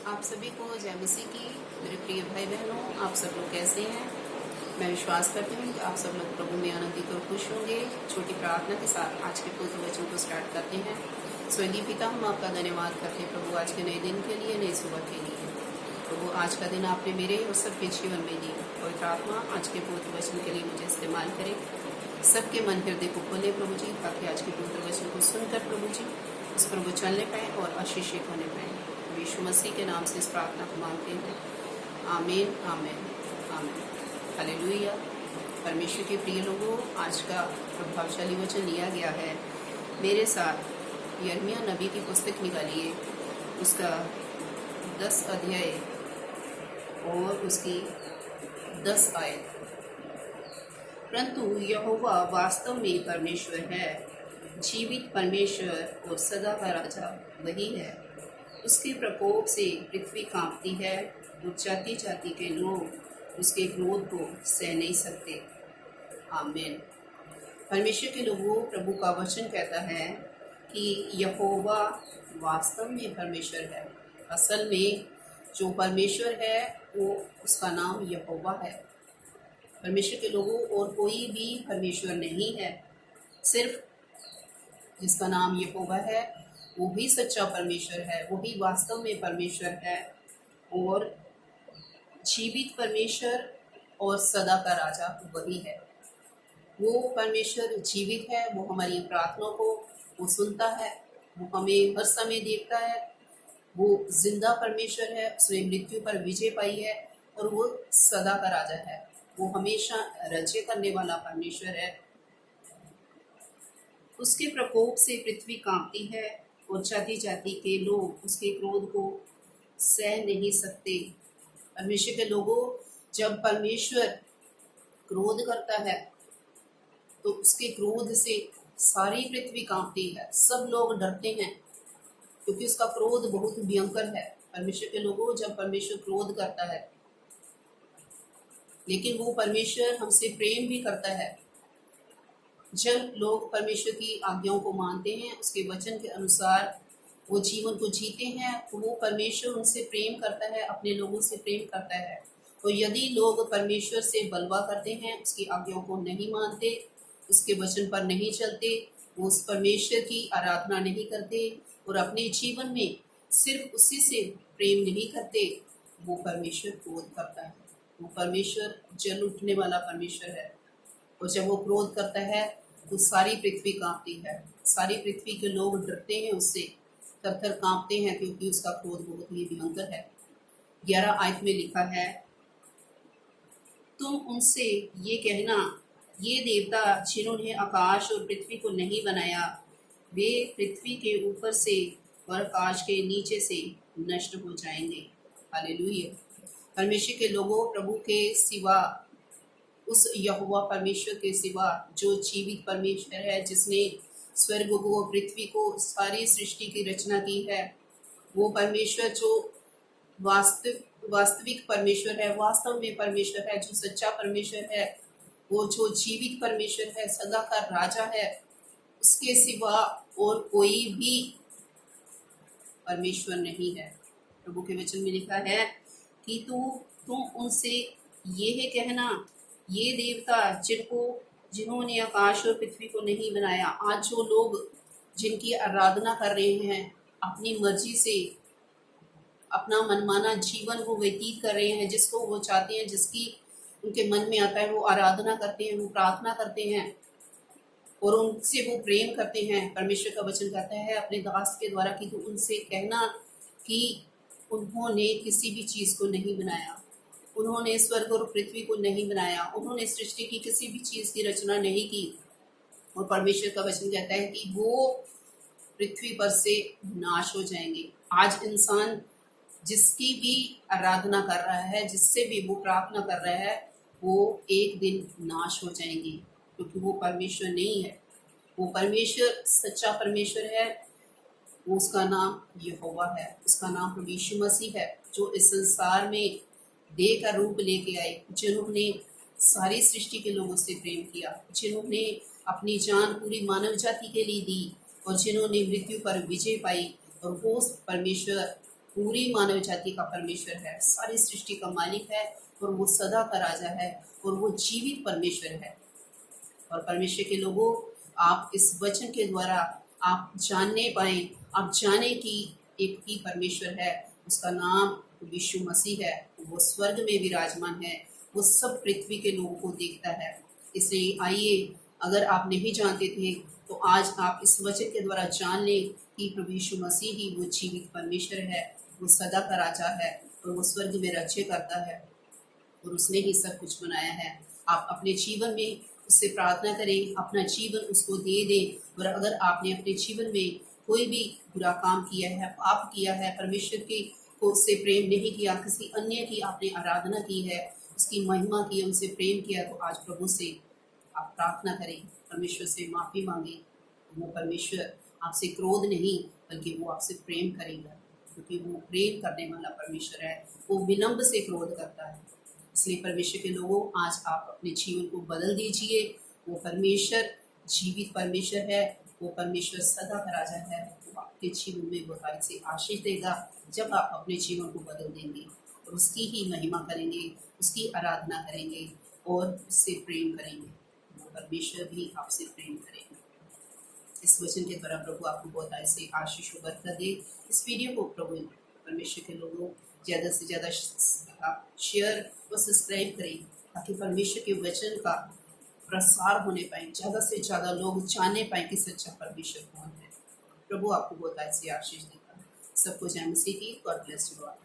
आप सभी को जय मसीह की। मेरे प्रिय भाई बहनों, आप सब लोग कैसे हैं? मैं विश्वास करती हूँ कि आप सब लोग प्रभु में आनंदित और खुश होंगे। छोटी प्रार्थना के साथ आज के पवित्र वचन को स्टार्ट करते हैं। स्वर्गीय पिता, हम आपका धन्यवाद करते हैं प्रभु, आज के नए दिन के लिए, नई सुबह के लिए। प्रभु, आज का दिन आपने मेरे और सबके जीवन में दी। पवित्र आत्मा आज के पवित्र वचन के लिए मुझे इस्तेमाल करें। सबके मन हृदय को खोले प्रभु जी, ताकि आज के पवित्र वचन को सुनकर प्रभु जी उस पर वो चलने पाए और आशीषित होने पाए। यीशु मसीह के नाम से इस प्रार्थना को मांगते हैं। आमीन, आमीन, आमीन। हालेलुया। परमेश्वर के प्रिय लोगों, आज का प्रभावशाली वचन लिया गया है। मेरे साथ यिर्मयाह नबी की पुस्तक निकालिए, उसका 10 अध्याय और उसकी 10 आयत। परंतु यहोवा वास्तव में परमेश्वर है, जीवित परमेश्वर और सदा का राजा वही है। उसके प्रकोप से पृथ्वी कांपती है और जाति जाति के लोग उसके क्रोध को सह नहीं सकते। आमीन। परमेश्वर के लोगों, प्रभु का वचन कहता है कि यहोवा वास्तव में परमेश्वर है। असल में जो परमेश्वर है वो उसका नाम यहोवा है। परमेश्वर के लोगों, और कोई भी परमेश्वर नहीं है, सिर्फ जिसका नाम यहोवा है वो ही सच्चा परमेश्वर है, वो ही वास्तव में परमेश्वर है और जीवित परमेश्वर और सदा का राजा वही है। वो परमेश्वर जीवित है, वो हमारी प्रार्थना को वो सुनता है, वो हमें हर समय देखता है। वो जिंदा परमेश्वर है, उसने मृत्यु पर विजय पाई है और वो सदा का राजा है। वो हमेशा राज्य करने वाला परमेश्वर है। उसके प्रकोप से पृथ्वी कांपती है और जाति जाति के लोग उसके क्रोध को सह नहीं सकते। परमेश्वर के लोगों, जब परमेश्वर क्रोध करता है तो उसके क्रोध से सारी पृथ्वी कांपती है, सब लोग डरते हैं, क्योंकि उसका क्रोध बहुत भयंकर है। परमेश्वर के लोगों, जब परमेश्वर क्रोध करता है, लेकिन वो परमेश्वर हमसे प्रेम भी करता है। जब लोग परमेश्वर की आज्ञाओं को मानते हैं, उसके वचन के अनुसार वो जीवन को जीते हैं, तो वो परमेश्वर उनसे प्रेम करता है, अपने लोगों से प्रेम करता है। तो यदि लोग परमेश्वर से बलवा करते हैं, उसकी आज्ञाओं को नहीं मानते, उसके वचन पर नहीं चलते, वो उस परमेश्वर की आराधना नहीं करते और अपने जीवन में सिर्फ उसी से प्रेम नहीं करते, वो परमेश्वर क्रोध करता है। वो परमेश्वर जल उठने वाला परमेश्वर है और जब वो क्रोध करता है तो सारी पृथ्वी कांपती है। सारी पृथ्वी के लोग डरते हैं, उससे थर-थर कांपते हैं, क्योंकि उसका क्रोध बहुत ही भयंकर है। 11 आयत में लिखा है, तुम उनसे ये कहना, ये देवता जिन्होंने आकाश और पृथ्वी को नहीं बनाया, वे पृथ्वी के ऊपर से और आकाश के नीचे से नष्ट हो जाएंगे। हालेलुया। परमेश्वर के लोगों, प्रभु के सिवा, उस यहोवा परमेश्वर के सिवा जो जीवित परमेश्वर है, जिसने स्वर्ग को, पृथ्वी को, सारी सृष्टि की रचना की है, वो परमेश्वर जो वास्तविक परमेश्वर है, वास्तव में परमेश्वर है, जो सच्चा परमेश्वर है, वो जो जीवित परमेश्वर है, सदा का राजा है, उसके सिवा और कोई भी परमेश्वर नहीं है। प्रभु के वचन में लिखा है कि तुम उनसे ये कहना, ये देवता जिन्होंने आकाश और पृथ्वी को नहीं बनाया। आज जो लोग जिनकी आराधना कर रहे हैं, अपनी मर्जी से अपना मनमाना जीवन वो व्यतीत कर रहे हैं, जिसको वो चाहते हैं, जिसकी उनके मन में आता है, वो आराधना करते हैं, वो प्रार्थना करते हैं और उनसे वो प्रेम करते हैं। परमेश्वर का वचन कहता है अपने दास के द्वारा कि तू उनसे कहना कि उन्होंने किसी भी चीज़ को नहीं बनाया, उन्होंने स्वर्ग और पृथ्वी को नहीं बनाया, उन्होंने सृष्टि की किसी भी चीज़ की रचना नहीं की। और परमेश्वर का वचन कहता है कि वो पृथ्वी पर से नाश हो जाएंगे। आज इंसान जिसकी भी आराधना कर रहा है, जिससे भी वो प्रार्थना कर रहा है, वो एक दिन नाश हो जाएंगे, क्योंकि वो परमेश्वर नहीं है। वो परमेश्वर सच्चा परमेश्वर है, वो उसका नाम यहोवा है, उसका नाम प्रभु यीशु मसीह है, जो इस संसार में देह का रूप लेके आए, जिन्होंने सारी सृष्टि के लोगों से प्रेम किया, जिन्होंने अपनी जान पूरी मानव जाति के लिए दी और जिन्होंने मृत्यु पर विजय पाई। और वो परमेश्वर पूरी मानव जाति का परमेश्वर है, सारी सृष्टि का मालिक है, और वो सदा का राजा है, और वो जीवित परमेश्वर है। और परमेश्वर के लोगों, आप इस वचन के द्वारा आप जानने पाए, आप जाने कि एक ही परमेश्वर है, उसका नाम यीशु मसीह है। वो स्वर्ग में विराजमान है, वो सब पृथ्वी के लोगों को देखता है। इसलिए आइए, अगर आप नहीं जानते थे तो आज आप इस वचन के द्वारा जान लें कि प्रभु यीशु मसीह ही वो जीवित परमेश्वर है, वो सदा का राजा है, और वो स्वर्ग में राज्य करता है, और उसने ही सब कुछ बनाया है। आप अपने जीवन में उससे प्रार्थना करें, अपना जीवन उसको दे दें। और अगर आपने अपने जीवन में कोई भी बुरा काम किया है, पाप किया है, परमेश्वर के को उससे प्रेम नहीं किया, किसी अन्य की आपने आराधना की है, उसकी महिमा की है, उनसे प्रेम किया, तो आज प्रभु से आप प्रार्थना करें, परमेश्वर से माफ़ी मांगे। वो परमेश्वर आपसे क्रोध नहीं, बल्कि वो आपसे प्रेम करेगा, क्योंकि वो प्रेम करने वाला परमेश्वर है, वो विनम्र से क्रोध करता है। इसलिए परमेश्वर के लोगों, आज आप अपने जीवन को बदल दीजिए। वो परमेश्वर जीवित परमेश्वर है, वो परमेश्वर सदा का राजा है। वो आपके जीवन में बुराई से आशीष देगा जब आप अपने जीवन को बदल देंगे और उसकी ही महिमा करेंगे, उसकी आराधना करेंगे और उससे प्रेम करेंगे। वो परमेश्वर भी आपसे प्रेम करेंगे। इस वचन के द्वारा प्रभु आपको बहुत ऐसे आशीष और बरकत दे। इस वीडियो को प्रभु परमेश्वर के लोगों ज़्यादा से ज़्यादा आप शेयर और सब्सक्राइब करें, ताकि परमेश्वर के वचन का प्रसार होने पाए, ज़्यादा से ज़्यादा लोग जाने पाए कि सच्चा परमेश्वर कौन है। प्रभु आपको बहुत ऐसे आशीष देगा। सबको जय मसीह की। God bless you all.